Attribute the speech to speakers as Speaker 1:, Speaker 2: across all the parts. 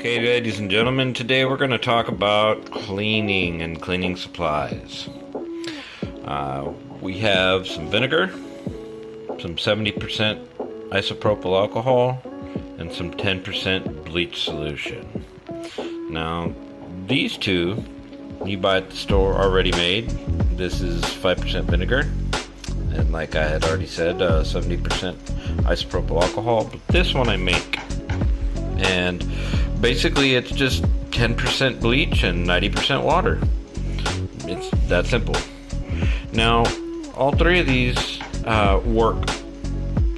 Speaker 1: Okay, ladies and gentlemen, today we're going to talk about cleaning and cleaning supplies. We have some vinegar, some 70% isopropyl alcohol, and some 10% bleach solution. Now, these two you buy at the store already made. This is 5% vinegar, and like I had already said, 70% isopropyl alcohol, but this one I make. And basically it's just 10% bleach and 90% water. It's that simple. Now, all three of these work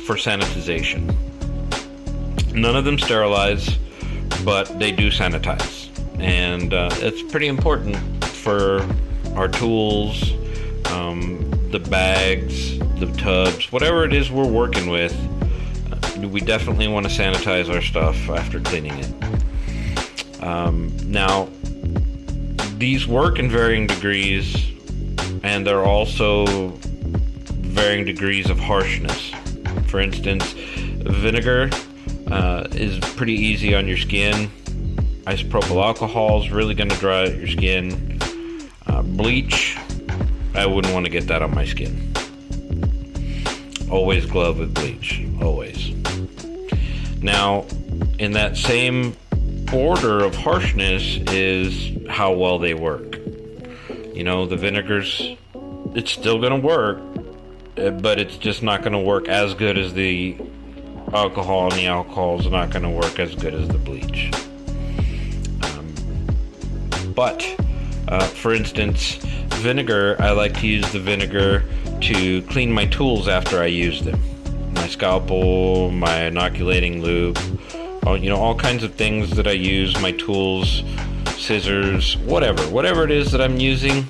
Speaker 1: for sanitization. None of them sterilize, but they do sanitize. And it's pretty important for our tools, the bags, the tubs, whatever it is we're working with. We definitely want to sanitize our stuff after cleaning it. Now, these work in varying degrees, and they're also varying degrees of harshness. For instance, vinegar is pretty easy on your skin. Isopropyl alcohol is really going to dry out your skin. Bleach, I wouldn't want to get that on my skin. Always glove with bleach, always. Now, in that same order of harshness is how well they work. You know, the vinegars, it's still going to work, but it's just not going to work as good as the alcohol, and the alcohol is not going to work as good as the bleach. For instance, vinegar, I like to use the vinegar to clean my tools after I use them. My scalpel, my inoculating lube, all kinds of things that I use, my tools, scissors, whatever it is that I'm using,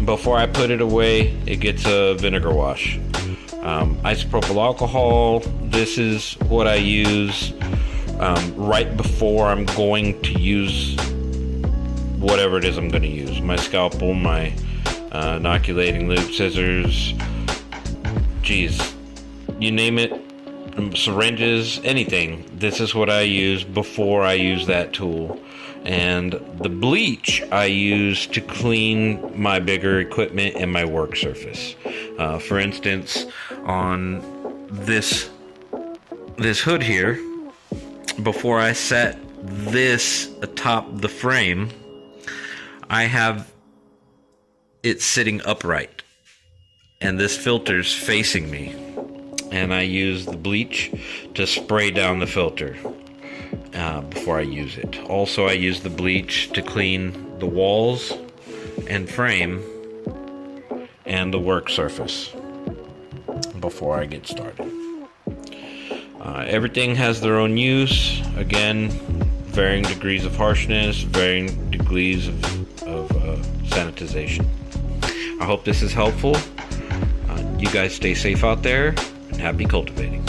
Speaker 1: before I put it away, it gets a vinegar wash. Isopropyl alcohol, this is what I use right before I'm going to use whatever it is I'm going to use. My scalpel, my inoculating lube, scissors, you name it, syringes, anything. This is what I use before I use that tool. And the bleach I use to clean my bigger equipment and my work surface. For instance, on this hood here, before I set this atop the frame, I have it sitting upright, and this filter's facing me, and I use the bleach to spray down the filter before I use it. Also, I use the bleach to clean the walls and frame and the work surface before I get started. Everything has their own use. Again, varying degrees of harshness, varying degrees of sanitization. I hope this is helpful. You guys stay safe out there, and happy cultivating.